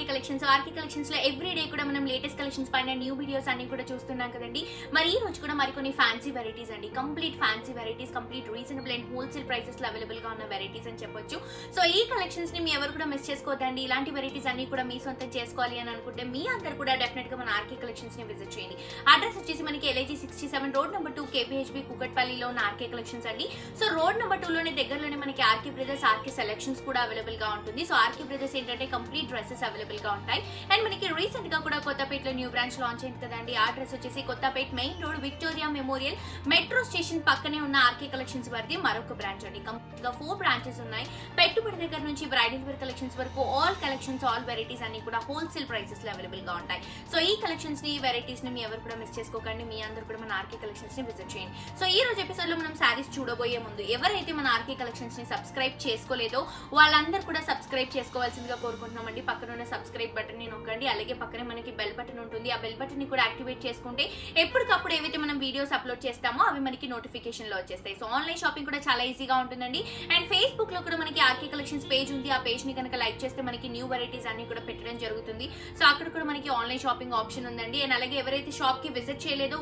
RK collections లో every day కూడా మనం లేటెస్ట్ కలెక్షన్స్ పైన న్యూ వీడియోస్ అన్ని కూడా చూస్తున్నాం కదండి. మరి ఈ రోజు కూడా మరికొన్ని ఫ్యాన్సీ వెరైటీస్ అండి, complete fancy varieties, complete reasonable and wholesale prices లో అవైలబుల్ గా ఉన్న వెరైటీస్ అని చెప్పొచ్చు. సో ఈ కలెక్షన్స్ ని మీ ఎవరు కూడా మిస్ చేసుకోవద్దండి. ఇలాంటి వెరైటీస్ అన్ని కూడా మీ సొంతం చేసుకోవాలి అని అనుకుంటే మీ అందరు కూడా డెఫినెట్ గా మన ఆర్కే కలెక్షన్స్ ని విజిట్ చేయండి. అడ్రస్ వచ్చేసి మనకి LIG 67 రోడ్ నెంబర్ 2 KPHB కుకట్పల్లిలో ఉన్న ఆర్కే కలెక్షన్స్ అండి. సో రోడ్ నెంబర్ 2 లోనే దగ్గరలోనే మనకి ఆర్కే బ్రదర్స్ ఆర్కే సెలెక్షన్స్ కూడా అవైలబుల్ గా ఉంటుంది. సో ఆర్కే బ్రదర్స్ ఏంటంటే కంప్లీట్ డ్రెస్సెస్ అవైలబుల్ గా ఉంటాయి. అండ్ మనకి రీసెంట్ గా కూడా కొత్తపేటలో న్యూ బ్రాంచ్ లాంచ్ అయింది కదండి. ఆ డ్రెస్ వచ్చేసి Kothapet main road Victoria Memorial metro station పక్కనే ఉన్న ఆర్కే కలెక్షన్స్ వరది మరొక బ్రాంచ్ అండి. కంప్లీట్ గా 4 బ్రాంచెస్ ఉన్నాయి. పెట్టుబడి దగ్గర నుంచి బ్రైడల్ వేర్ కలెక్షన్స్ వరకు ఆల్ కలెక్షన్స్, ఆల్ వెరైటీస్ అన్ని కూడా హోల్సేల్ ప్రైసెస్ లో అవైలబుల్ గా ఉంటాయి. సో ఈ కలెక్షన్స్ ని, వెరైటీస్ ని మీ ఎవరు కూడా మిస్ చేసుకోకండి. మీ అందరూ కూడా మన ఆర్కే కలెక్షన్స్ ని విజిట్ చేయండి. సో ఈ రోజు ఎపిసోడ్ లో మనం శారీస్ చూడబోయే ముందు ఎవరైతే మన ఆర్కే కలెక్షన్స్ ని సబ్స్క్రైబ్ చేసుకోలేదో వాళ్ళందరూ కూడా సబ్స్క్రైబ్ చేసుకోవాల్సిందిగా కోరుకుంటున్నామండి. పక్కన ఉన్న సబ్స్క్రైబ్ బటన్ ని నొక్కండి. అలాగే పక్కనే మనకి బెల్ బటన్ ఉంటుంది. ఆ బెల్ బటన్ ని కూడా యాక్టివేట్ చేసుకుంటే ఎప్పటికప్పుడు ఏవైతే మనం వీడియోస్ అప్లోడ్ చేస్తామో అవి మనకి నోటిఫికేషన్ లో వచ్చేస్తాయి. సో ఆన్లైన్ షాపింగ్ కూడా చాలా ఈజీగా ఉంటుందండి. అండ్ ఫేస్బుక్ లో కూడా మనకి ఆర్కే కలెక్షన్స్ పేజ్ ఉంది. ఆ పేజ్ ని కనుక లైక్ చేస్తే మనకి న్యూ వెరైటీస్ అన్ని కూడా పెట్టడం జరుగుతుంది. సో అక్కడ కూడా మనకి ఆన్లైన్ షాపింగ్ ఆప్షన్ ఉందండి. అండ్ అలాగే ఎవరైతే షాప్ కి విజిట్ చేయలేదో,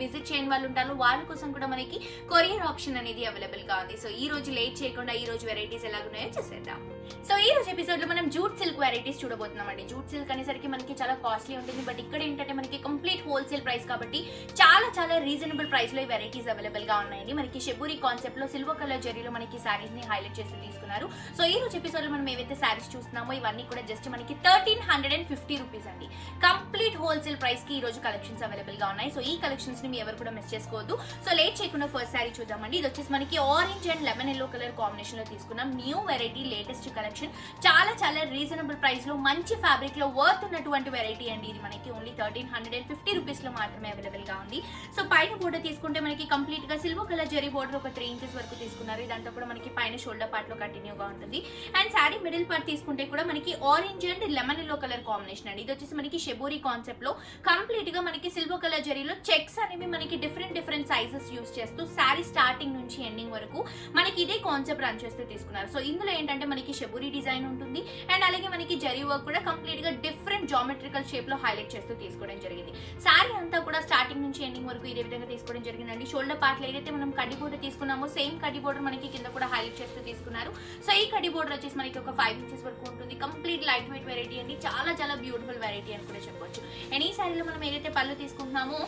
విజిట్ చేయని వాళ్ళు ఉంటారో వాళ్ళ కోసం కూడా మనకి కొరియర్ ఆప్షన్ అనేది అవైలబుల్ గా ఉంది. సో ఈ రోజు లేట్ చేయకుండా ఈ రోజు వెరైటీస్ ఎలాగున్నాయో చూసేద్దాం. సో ఈ రోజు ఎపిసోడ్ లో మనం జూట్ సిల్క్ వెరైటీస్ చూడబోతున్నాం అండి. జూట్ సిల్క్ అనేసరికి మనకి చాలా కాస్ట్లీ ఉంటుంది. బట్ ఇక్కడ ఏంటంటే మనకి కంప్లీట్ హోల్సేల్ ప్రైస్ కాబట్టి చాలా రీజనబుల్ ప్రైస్ లో ఈ వెరైటీస్ అవైలబుల్ గా ఉన్నాయండి. మనకి షెబూరి కాన్సెప్ట్ లో సిల్వర్ కలర్ జరీలో మనకి సారీస్ ని హైలైట్ చేసి తీసుకున్నారు. సో ఈ రోజు ఎపిసోడ్ లో మనం ఏవైతే సారీస్ చూస్తున్నామో ఇవన్నీ కూడా జస్ట్ మనకి 1350 రూపీస్ అండి. కంప్లీట్ హోల్సేల్ ప్రైస్ కి ఈ రోజు కలెక్షన్స్ అవైలబుల్ గా ఉన్నాయి. సో ఈ కలెక్షన్స్ ని మీ ఎవరు కూడా మిస్ చేసుకోవద్దు. సో లేట్ చేయకుండా ఫస్ట్ సారీ చూద్దామండి. ఇది వచ్చేసి మనకి orange and lemon yellow colour combination లో తీసుకున్నాం. న్యూ వెరైటీ, లేటెస్ట్ కలెక్షన్, చాలా రీజనబుల్ ప్రైస్ లో మంచి ఫ్యాబ్రిక్ లో వర్త్ ఉన్నటువంటి వెరైటీ అండి. ఇది మనకి ఓన్లీ 1350 రూపీస్ లో మాత్రమే అవైలబుల్ గా ఉంది. సో పైన బోర్డర్ తీసుకుంటే మనకి కంప్లీట్ గా సిల్వర్ కలర్ జరీ బోర్డర్ ఒక 3 ఇంచెస్ వరకు తీసుకున్నారు. ఇదంతా కూడా మనకి పైన షోల్డర్ పార్ట్ లో కంటిన్యూగా ఉంటుంది. అండ్ శారీ మిడిల్ పార్ట్ తీసుకుంటే కూడా మనకి orange and lemon yellow colour combination అండి. ఇది వచ్చేసి మనకి షెబూరి కాన్సెప్ట్ లో కంప్లీట్ గా మనకి సిల్వర్ కలర్ జరీలో చెక్స్ అనేవి మనకి డిఫరెంట్ సైజెస్ యూస్ చేస్తూ శారీ స్టార్టింగ్ నుంచి ఎండింగ్ వరకు మనకి ఇదే కాన్సెప్ట్ రన్ చేస్తూ తీసుకున్నారు. సో ఇందులో ఏంటంటే మనకి షెబూరి డిజైన్ ఉంటుంది. అండ్ అలాగే మనకి జరీ వర్క్ కూడా కంప్లీట్ గా డిఫరెంట్ జామెట్రికల్ షేప్ లో హైలైట్ చేస్తూ తీసుకోవడం జరిగింది. శారీ అంతా కూడా స్టార్టింగ్ నుంచి ఎండింగ్ వరకు ఇదే విధంగా తీసుకోవడం జరిగిందండి. షోల్డర్ పార్ట్ లో ఏదైతే మనం కడ్డీ బోర్డర్ తీసుకున్నామో సేమ్ కడ్డీ బోర్డర్ మనకి కింద కూడా హైలైట్ చేస్తూ తీసుకున్నారు. సో ఈ కడ్డీ బోర్డర్ వచ్చేసి మనకి ఒక 5 ఇంచెస్ వరకు ఉంటుంది. కంప్లీట్ లైట్ వెయిట్ వెరైటీ అండి. చాలా బ్యూటిఫుల్ వెరైటీ అని కూడా చెప్పొచ్చు. అండ్ ఈ శారీలో మనం ఏదైతే పళ్ళు తీసుకుంటున్నామో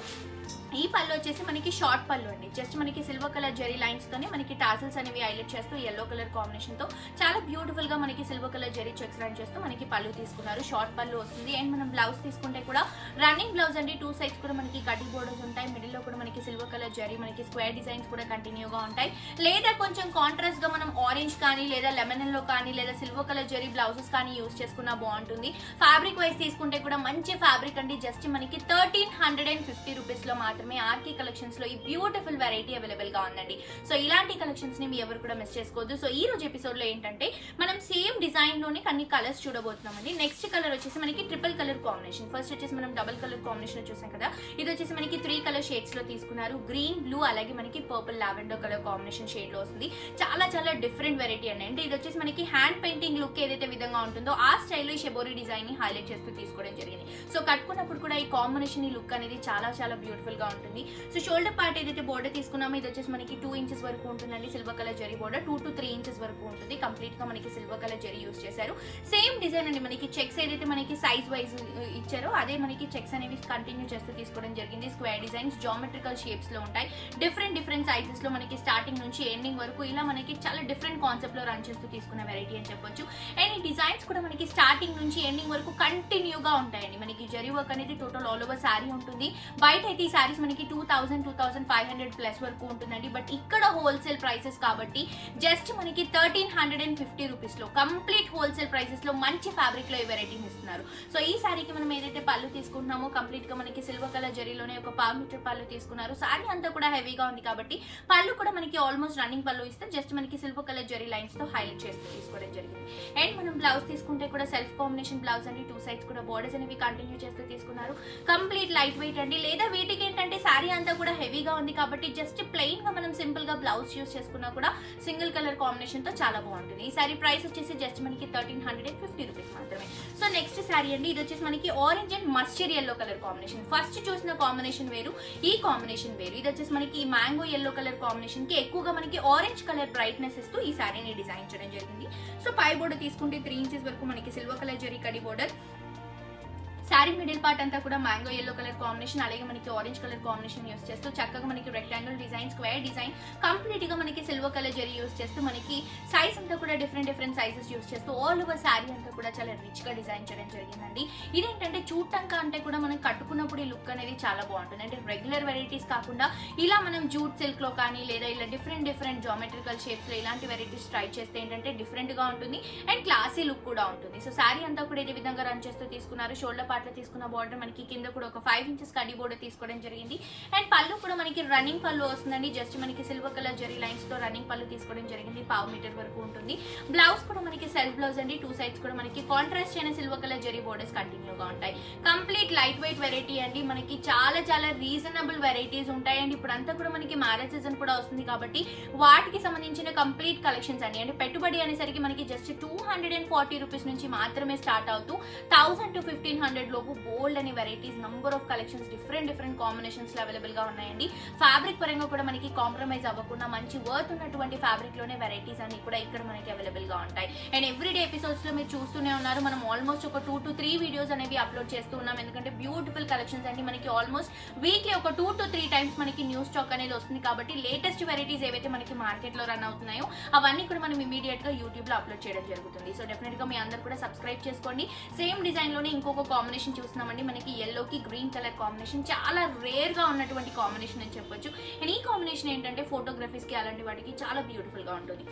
ఈ పళ్ళు వచ్చేసి మనకి షార్ట్ పళ్ళు అండి. జస్ట్ మనకి సిల్వర్ కలర్ జరీ లైన్స్ తోనే మనకి టాసల్స్ అనేవి హైలైట్ చేస్తూ ఎల్లో కలర్ కాంబినేషన్ తో చాలా బ్యూటిఫుల్ గా మనకి silver colour zari checks run చేస్తూ మనకి పళ్ళు తీసుకున్నారు. షార్ట్ పళ్ళు వస్తుంది. అండ్ మనం బ్లౌజ్ తీసుకుంటే కూడా రన్నింగ్ బ్లౌజ్ అండి. 2 సైడ్స్ కూడా మనకి కడ్డీ బోర్డర్స్ ఉంటాయి. మిడిల్ లో కూడా మనకి సిల్వర్ కలర్ జరీ, మనకి స్క్వేర్ డిజైన్స్ కూడా కంటిన్యూగా ఉంటాయి. లేదా కొంచెం కాంట్రాస్ట్ గా మనం ఆరెంజ్ కానీ లేదా లెమన్ ఎల్లో కానీ లేదా సిల్వర్ కలర్ జరీ బ్లౌజెస్ కానీ యూస్ చేసుకున్నా బాగుంటుంది. ఫ్యాబ్రిక్ వైజ్ తీసుకుంటే కూడా మంచి ఫ్యాబ్రిక్ అండి. జస్ట్ మనకి 1350 రూపీస్ లో మాత్రమే ఆర్కే కలెక్షన్స్ లో ఈ బ్యూటిఫుల్ వెరైటీ అవైలబుల్ గా ఉందండి. సో ఇలాంటి కలెక్షన్స్ ని మీ ఎవరు కూడా మిస్ చేసుకోవద్దు. సో ఈ రోజు ఎపిసోడ్ లో ఏంటంటే మనం సేమ్ డిజైన్ లోనే కొన్ని కలర్స్ చూడబోతున్నామండి. నెక్స్ట్ కలర్ వచ్చేసి మనకి ట్రిపుల్ కలర్ కాంబినేషన్. ఫస్ట్ వచ్చేసి మనం డబుల్ కలర్ కాంబినేషన్ చూసాం కదా. ఇది వచ్చేసి మనకి 3 కలర్ షేడ్స్ లో తీసుకున్నారు. గ్రీన్, బ్లూ అలాగే మనకి purple lavender colour combination shade లో వస్తుంది. చాలా డిఫరెంట్ వెరైటీ అండి. అంటే ఇది వచ్చేసి మనకి హ్యాండ్ పెయింటింగ్ లుక్ ఏదైతే విధంగా ఉంటుందో ఆ స్టైల్లో ఈ షెబోరీ డిజైన్ ని హైలైట్ చేస్తూ తీసుకోవడం జరిగింది. సో కట్టుకున్నప్పుడు కూడా ఈ కాంబినేషన్, ఈ లుక్ అనేది చాలా బ్యూటిఫుల్ గా ఉంటుంది. సో షోల్డర్ పార్ట్ ఏదైతే బోర్డర్ తీసుకున్నామో ఇది వచ్చేసి మనకి 2 ఇంచెస్ వరకు ఉంటుందండి. Silver colour zari border 2 to 3 inches వరకు ఉంటుంది. కంప్లీట్ గా మనకి సిల్వర్ కలర్ జరీ యూస్ చేశారు. సేమ్ డిజైన్ అండి. మనకి చెక్స్ ఏదైతే మనకి సైజ్ వైజ్ ఇచ్చారో అదే మనకి చెక్స్ అనేవి కంటిన్యూ చేస్తూ తీసుకోవడం జరిగింది. స్క్వేర్ డిజైన్స్ జామెట్రికల్ షేప్స్ లో ఉంటాయి. డిఫరెంట్ సైజెస్ లో మనకి స్టార్టింగ్ నుంచి ఎండింగ్ వరకు ఇలా మనకి చాలా డిఫరెంట్ కాన్సెప్ట్ లో రన్ చేస్తూ తీసుకున్న వెరైటీ అని చెప్పొచ్చు. అండ్ ఈ డిజైన్స్ కూడా మనకి స్టార్టింగ్ నుంచి ఎండింగ్ వరకు కంటిన్యూగా ఉంటాయండి. మనకి జరీ వర్క్ అనేది టోటల్ ఆల్ ఓవర్ శారీ ఉంటుంది. బయట అయితే ఈ శారీస్ మనకి 2500 ప్లస్ వరకు ఉంటుందండి. బట్ ఇక్కడ హోల్సేల్ ప్రైసెస్ కాబట్టి జస్ట్ మనకి 1350 రూపీస్ లో కంప్లీట్ హోల్సేల్ ప్రైసెస్ లో మంచి ఫ్యాబ్రిక్ లో ఈ వెరైటీని ఇస్తున్నారు. సో ఈ శారీకి మనం ఏదైతే పళ్ళు తీసుకుంటున్నామో కంప్లీట్ గా మనకి సిల్వర్ కలర్ జరీలోనే ఒక 1/2 మీటర్ పళ్ళు తీసుకున్నారు. శారీ అంతా కూడా హెవీగా ఉంది కాబట్టి పళ్ళు కూడా మనకి ఆల్మోస్ట్ రన్నింగ్ పళ్ళు ఇస్తే జస్ట్ మనకి సిల్వర్ కలర్ జరీ లైన్స్ తో హైలైట్ చేస్తూ తీసుకోవడం జరిగింది. అండ్ మనం బ్లౌజ్ తీసుకుంటే కూడా సెల్ఫ్ కాంబినేషన్ బ్లౌజ్ అండి. 2 సైడ్స్ కూడా బోర్డర్స్ అనేవి కంటిన్యూ చేస్తూ తీసుకున్నారు. కంప్లీట్ లైట్ వెయిట్ అండి. లేదా వీటికి ఏంటంటే ఏంటంటే శారీ అంతా కూడా హెవీగా ఉంది కాబట్టి జస్ట్ ప్లెయిన్ గా మనం సింపుల్ గా బ్లౌజ్ యూస్ చేసుకున్నా కూడా సింగిల్ కలర్ కాంబినేషన్ తో చాలా బాగుంటుంది. ఈ శారీ ప్రైస్ వచ్చేసి జస్ట్ మనకి 1350 రూపీస్ మాత్రమే. సో నెక్స్ట్ శారీ అండి, ఇది వచ్చేసి మనకి orange and mustard yellow colour combination. First చూసిన కాంబినేషన్ వేరు, ఈ కాంబినేషన్ వేరు. ఇది వచ్చేసి మనకి మ్యాంగో ఎల్లో కలర్ కాంబినేషన్ కి ఎక్కువగా మనకి ఆరెంజ్ కలర్ బ్రైట్నెస్ ఇస్తూ ఈ శారీని డిజైన్ చేయడం జరిగింది. సో పై బోర్డర్ తీసుకుంటే 3 ఇంచెస్ వరకు మనకి సిల్వర్ కలర్ జరీ కడి బోర్డర్. శారీ మిడిల్ పార్ట్ అంతా కూడా మ్యాంగో ఎల్లో కలర్ కాంబినేషన్, అలాగే మనకి ఆరెంజ్ కలర్ కాంబినేషన్ యూస్ చేస్తూ చక్కగా మనకి rectangle design, square design complete గా మనకి సిల్వర్ కలర్ జరీ యూస్ చేస్తూ మనకి సైజ్ అంతా కూడా డిఫరెంట్ సైజెస్ యూస్ చేస్తూ ఆల్ ఓవర్ శారీ అంతా కూడా చాలా రిచ్ గా డిజైన్ చేయడం జరిగిందండి. ఇదేంటంటే చూడటానికి అంటే కూడా మనం కట్టుకున్నప్పుడు ఈ లుక్ అనేది చాలా బాగుంటుంది. అంటే రెగ్యులర్ వెరైటీస్ కాకుండా ఇలా మనం జూట్ సిల్క్ లో కానీ లేదా ఇలా డిఫరెంట్ జామెట్రికల్ షేప్స్ లో ఇలాంటి వెరైటీస్ ట్రై చేస్తే ఏంటంటే డిఫరెంట్ గా ఉంటుంది అండ్ క్లాసీ లుక్ కూడా ఉంటుంది. సో శారీ అంతా కూడా ఇదే విధంగా రన్ చేస్తూ తీసుకున్నారు. షోల్డర్ పార్ట్ లో తీసుకున్న బార్డర్ మనకి కింద కూడా ఒక 5 ఇంచెస్ కడి బోర్డర్ తీసుకోవడం జరిగింది. అండ్ పళ్ళు కూడా మనకి రన్నింగ్ పళ్ళు వస్తుందండి. జస్ట్ మనకి సిల్వర్ కలర్ జరీ లైన్స్ తో రన్నింగ్ పళ్ళు తీసుకోవడం జరిగింది. 1/2 మీటర్ వరకు ఉంటుంది. బ్లౌజ్ కూడా మనకి సెల్ఫ్ బ్లౌజ్ అండి. 2 సైడ్స్ కూడా మనకి కాంట్రాస్ట్ అయిన సిల్వర్ కలర్ జరీ బోర్డర్స్ కంటిన్యూగా ఉంటాయి. కంప్లీట్ లైట్ వెయిట్ వెరైటీ అండి. మనకి చాలా రీజనబుల్ వెరైటీస్ ఉంటాయండి. ఇప్పుడు అంతా కూడా మనకి మ్యారేజ్ సీజన్ కూడా వస్తుంది కాబట్టి వాటికి సంబంధించిన కంప్లీట్ కలెక్షన్స్ అండి. అంటే పెట్టుబడి అనేసరికి మనకి జస్ట్ 240 రూపీస్ నుంచి మాత్రమే స్టార్ట్ అవుతూ 1000 to 1500 లోపు బోల్డ్ అని varieties, number of collections different combinations లో అవైలబుల్ గా ఉన్నాయండి. ఫ్యాబ్రిక్ పరంగా కూడా మనకి కాంప్రమైజ్ అవ్వకుండా మంచి వర్త్ ఉన్నటువంటి ఫ్యాబ్రిక్ లోనే వెరైటీస్ అన్ని కూడా ఇక్కడ మనకి అవైలబుల్ గా ఉంటాయి. అండ్ ఎవ్రీడే ఎపిసోడ్స్ లో మీరు చూస్తూనే ఉన్నారు. మనం ఆల్మోస్ట్ ఒక 2 to 3 వీడియోస్ అనేవి అప్లోడ్ చేస్తూ ఉన్నాం. ఎందుకంటే బ్యూటిఫుల్ కలెక్షన్స్ అండి. మనకి ఆల్మోస్ట్ వీక్లీ ఒక 2 to 3 టైమ్స్ మనకి న్యూ స్టాక్ అనేది వస్తుంది కాబట్టి లేటెస్ట్ వెరైటీస్ ఏవైతే మనకి మార్కెట్ లో రన్ అవుతున్నాయో అవన్నీ కూడా మనం ఇమీడియట్ గా యూట్యూబ్ లో అప్లోడ్ చేయడం జరుగుతుంది. సో డెఫినెట్ గా మీ అందరూ కూడా సబ్స్క్రైబ్ చేసుకోండి. సేమ్ డిజైన్ లోనే ఇంకొక కాంబినేషన్ చూస్తున్నామండి. మనకి ఎల్లోకి గ్రీన్ కలర్ కాంబినేషన్ చాలా రేర్ గా ఉన్నటువంటి కాంబినేషన్ అని చెప్పొచ్చు. అండ్ ఈ కాంబినేషన్ ఏంటంటే ఫోటోగ్రఫీస్ కి అలాంటి వాటికి చాలా బ్యూటిఫుల్ గా ఉంటుంది.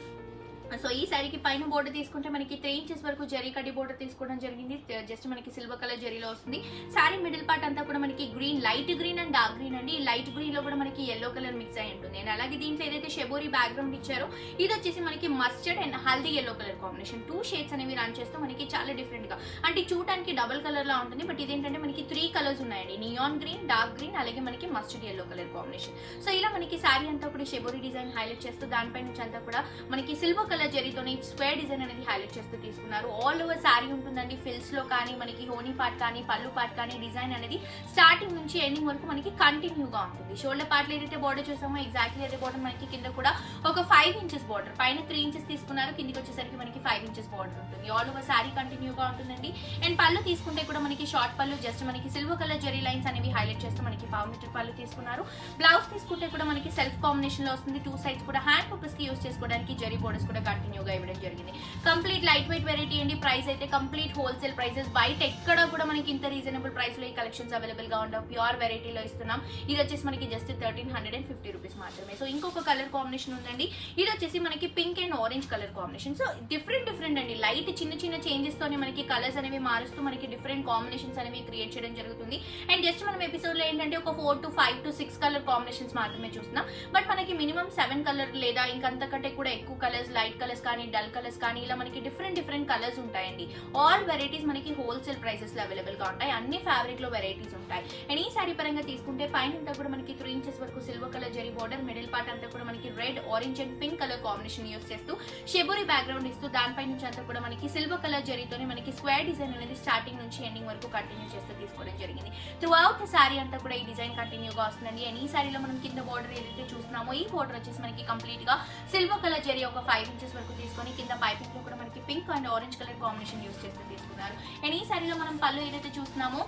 సో ఈ శారీకి పైన బోర్డర్ తీసుకుంటే మనకి 3 ఇంచెస్ వరకు జరీ కడ్డీ బోర్డర్ తీసుకోవడం జరిగింది. జస్ట్ మనకి సిల్వర్ కలర్ జరీలో వస్తుంది. శారీ మిడిల్ పార్ట్ అంతా కూడా మనకి green, light green and dark green అండి. ఈ లైట్ గ్రీన్ లో కూడా మనకి ఎల్లో కలర్ మిక్స్ అయి ఉంటుంది. అండ్ అలాగే దీంట్లో ఏదైతే షెబోరీ బ్యాక్గ్రౌండ్ ఇచ్చారో ఇది వచ్చేసి మనకి mustard and haldi yellow colour combination. 2 shades అనేవి రన్ చేస్తూ మనకి చాలా డిఫరెంట్ గా, అంటే చూడటానికి డబుల్ కలర్ లా ఉంటుంది. బట్ ఇదేంటంటే మనకి 3 కలర్స్ ఉన్నాయండి. నియాన్ గ్రీన్, డార్క్ గ్రీన్, అలాగే మనకి mustard yellow colour combination. So ఇలా మనకి శారీ అంతా కూడా షెబోరీ డిజైన్ హైలైట్ చేస్తూ దానిపై నుంచి అంతా కూడా మనకి సిల్వర్ కలర్ జరీతోనే స్క్వేర్ డిజైన్ అనేది హైలైట్ చేస్తూ తీసుకున్నారు. ఆల్ ఓవర్ శారీ ఉంటుందండి. ఫిల్స్ లో కానీ మనకి హోనీ పార్ట్ కానీ పళ్ళు పార్ట్ కానీ డిజైన్ అనేది స్టార్టింగ్ నుంచి ఎండింగ్ వరకు మనకి కంటిన్యూగా ఉంటుంది. షోల్డర్ పార్ట్ లో ఏదైతే బోర్డర్ చూసామో ఎగ్జాక్ట్లీ అదే బోర్డర్ మనకి కింద కూడా ఒక 5 ఇంచెస్ బోర్డర్, పైన 3 ఇంచెస్ తీసుకున్నారు, కిందికి వచ్చేసరికి మనకి 5 ఇంచెస్ బోర్డర్ ఉంటుంది. ఆల్ ఓవర్ శారీ కంటిన్యూగా ఉంటుందండి. అండ్ పళ్ళు తీసుకుంటే కూడా మనకి షార్ట్ పళ్ళు, జస్ట్ మనకి సిల్వర్ కలర్ జరీ లైన్స్ అనేవి హైలైట్ చేస్తూ మనకి 1/2 మీటర్ పళ్ళు తీసుకున్నారు. బ్లౌజ్ తీసుకుంటే కూడా మనకి సెల్ఫ్ కాంబినేషన్ లో వస్తుంది. 2 సైడ్స్ కూడా హ్యాండ్ పర్పస్ కి యూస్ చేసుకోవడానికి జరీ బోర్డర్స్ కూడా కంటిన్యూగా ఇవ్వడం జరిగింది. కంప్లీట్ లైట్ వెయిట్ వెరైటీ అండి. ప్రైస్ అయితే కంప్లీట్ హోల్సేల్ ప్రైసెస్. బయట ఎక్కడ కూడా మనకి ఇంత రీజనబుల్ ప్రైస్ లో ఈ కలెక్షన్స్ అవైలబుల్ గా ఉండవు. ప్యూర్ వెరైటీలో ఇస్తున్నాం. ఇది వచ్చేసి మనకి జస్ట్ 1350 రూపీస్ మాత్రమే. సో ఇంకొక కలర్ కాంబినేషన్ ఉందండి. ఇది వచ్చేసి మనకి pink and orange colour combination. So different అండి. లైట్ చిన్న చేంజెస్ తోనే మనకి కలర్స్ అనేవి మారుస్తూ మనకి డిఫరెంట్ కాంబినేషన్స్ అనేవి క్రియేట్ చేయడం జరుగుతుంది. అండ్ జస్ట్ మనం ఎపిసోడ్ లో ఏంటంటే ఒక 4 to 5 to 6 కలర్ కాంబినేషన్స్ మాత్రమే చూస్తున్నాం. బట్ మనకి మినిమం 7 కలర్ లేదా ఇంకంతకంటే కూడా ఎక్కువ కలర్స్, లైట్ కలర్స్ కానీ డల్ కలర్స్ కానీ ఇలా మనకి డిఫరెంట్ కలర్స్ ఉంటాయండి. ఆల్ వెరైటీస్ మనకి హోల్సేల్ ప్రైసెస్ లో అవైలబుల్ గా ఉంటాయి. అన్ని ఫ్యాబ్రిక్ లో వెరైటీస్ ఉంటాయి. అండ్ ఈ సారీ పరంగా తీసుకుంటే పైన అంతా కూడా మనకి 3 ఇంచెస్ వరకు silver colour zari border, middle part అంతా కూడా మనకి red, orange and pink colour combination use చేస్తూ షెబోరీ బ్యాక్గ్రౌండ్ ఇస్తూ దానిపై నుంచి అంతా కూడా మనకి సిల్వర్ కలర్ జరీతోనే మనకి స్క్వేర్ డిజైన్ అనేది స్టార్టింగ్ నుంచి ఎండింగ్ వరకు కంటిన్యూ చేస్తూ తీసుకోవడం జరిగింది. త్రూ అవుట్ సారీ అంతా కూడా ఈ డిజైన్ కంటిన్యూగా వస్తుందండి. అండ్ ఈ సారీలో మనం కింద బోర్డర్ ఏదైతే చూస్తున్నామో ఈ బోర్డర్ వచ్చేసి మనకి కంప్లీట్ గా సిల్వర్ కలర్ జరీ ఒక 5 ఇంచెస్ వరకు తీసుకొని కింద పైపింగ్ లో కూడా మనకి pink and orange colour combination use చేస్తూ తీసుకున్నారు. అండ్ ఈ సారీలో మనం పళ్ళు ఏదైతే చూస్తున్నామో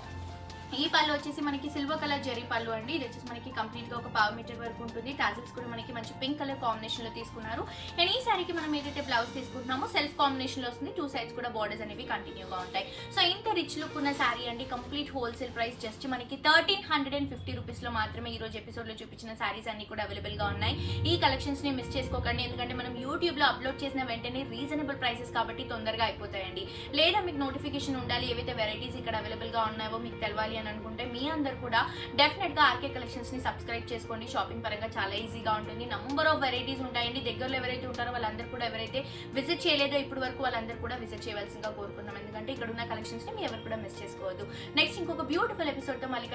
ఈ పళ్ళు వచ్చేసి మనకి సిల్వర్ కలర్ జరీ పళ్ళు అండి. ఇది వచ్చేసి మనకి కంప్లీట్ గా ఒక 1/2 మీటర్ వరకు ఉంటుంది. టాజిల్స్ కూడా మనకి మంచి పింక్ కలర్ కాంబినేషన్ లో తీసుకున్నారు. అండ్ ఈ సారీకి మనం ఏదైతే బ్లౌజ్ తీసుకుంటున్నామో సెల్ఫ్ కాంబినేషన్ లో వస్తుంది. 2 సైడ్స్ కూడా బోర్డర్స్ అనేవి కంటిన్యూగా ఉంటాయి. సో ఇంత రిచ్ లుక్ ఉన్న సారీ అండి. కంప్లీట్ హోల్సేల్ ప్రైస్ జస్ట్ మనకి 1350 రూపీస్ లో మాత్రమే ఈ రోజు ఎపిసోడ్ లో చూపించిన సారీస్ అన్ని కూడా అవైలబుల్ గా ఉన్నాయి. ఈ కలెక్షన్స్ ని మిస్ చేసుకోకండి. ఎందుకంటే మనం యూట్యూబ్ లో అప్లోడ్ చేసిన వెంటనే రీజనబుల్ ప్రైసెస్ కాబట్టి తొందరగా అయిపోతాయండి. లేదా మీకు నోటిఫికేషన్ ఉండాలి, ఏవైతే వెరైటీస్ ఇక్కడ అవైలబుల్ గా ఉన్నాయో మీకు తెలవాలి అని అనుకుంటే మీ అందరు కూడా డెఫినెట్ గా ఆర్కే కలెక్షన్స్ ని సబ్స్క్రైబ్ చేసుకోండి. షాపింగ్ పరంగా చాలా ఈజీగా ఉంటుంది. నంబర్ ఆఫ్ వెరైటీస్ ఉంటాయండి. దగ్గరలో ఎవరైతే ఉంటారో వాళ్ళందరూ కూడా, ఎవరైతే విజిట్ చేయలేదో ఇప్పటి వరకు వాళ్ళందరూ కూడా విజిట్ చేయవలసిందిగా కోరుకుందాం. ఎందుకంటే ఇక్కడ ఉన్న కలెక్షన్స్ ని మీ ఎవరు కూడా మిస్ చేసుకోవద్దు. నెక్స్ట్ ఇంకొక బ్యూటిఫుల్ ఎపిసోడ్ తో మళ్ళీ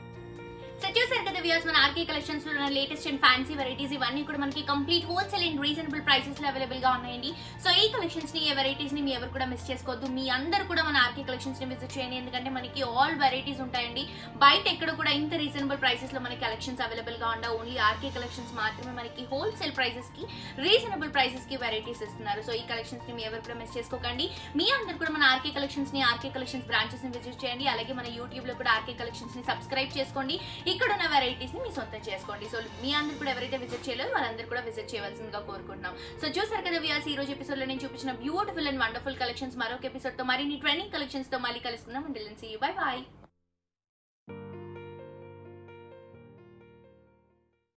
సో చూసారు కదా వ్యూయర్స్, మన ఆర్కే కలెక్షన్స్ లో ఉన్న లేటెస్ట్ అండ్ ఫ్యాన్సీ వెరైటీస్ ఇవన్నీ కూడా మనకి complete wholesale and reasonable prices లో అవైలబుల్ గా ఉన్నాయండి. సో ఈ కలెక్షన్స్ ని, ఈ వెరైటీస్ ని మీ ఎవరు కూడా మిస్ చేసుకోవద్దు. మీ అందరూ కూడా మన ఆర్కే కలెక్షన్స్ ని విజిట్ చేయండి. ఎందుకంటే మనకి ఆల్ వెరైటీస్ ఉంటాయండి. బయట ఎక్కడ కూడా ఇంత రీజనబుల్ ప్రైసెస్ లో మనకి కలెక్షన్స్ అవైలబుల్ గా ఉండవు. ఓన్లీ ఆర్కే కలెక్షన్స్ మాత్రమే మనకి హోల్సేల్ ప్రైసెస్ కి, రీజనబుల్ ప్రైసెస్ కి వెరైటీస్ ఇస్తున్నారు. సో ఈ కలెక్షన్స్ ని మీ ఎవరు కూడా మిస్ చేసుకోకండి. మీ అందరూ కూడా మన ఆర్కే కలెక్షన్స్ ని, ఆర్కే కలెక్షన్స్ బ్రాంచెస్ ని విజిట్ చేయండి. అలాగే మన యూట్యూబ్ లో కూడా ఆర్కే కలెక్షన్స్ ని సబ్స్క్రైబ్ చేసుకోండి. ఇక్కడ ఉన్న వెరైటీస్ ని మీ సొంతం చేసుకోండి. సో మీ అందరూ కూడా ఎవరైతే విజిట్ చేయలేదో వాళ్ళందరూ కూడా విజిట్ చేయవలసిందిగా కోరుకుంటున్నాం. సో చూసారు కదా వ్యూయర్స్, ఈ రోజు ఎపిసోడ్ లో నేను చూపించిన బ్యూటిఫుల్ అండ్ వండర్ఫుల్ కలెక్షన్స్. మరొక ఎపిసోడ్ తో మరిన్ని ట్రెండింగ్ కలెక్షన్స్ తో మళ్ళీ కలుసుకుందాం. Until then see you, bye by.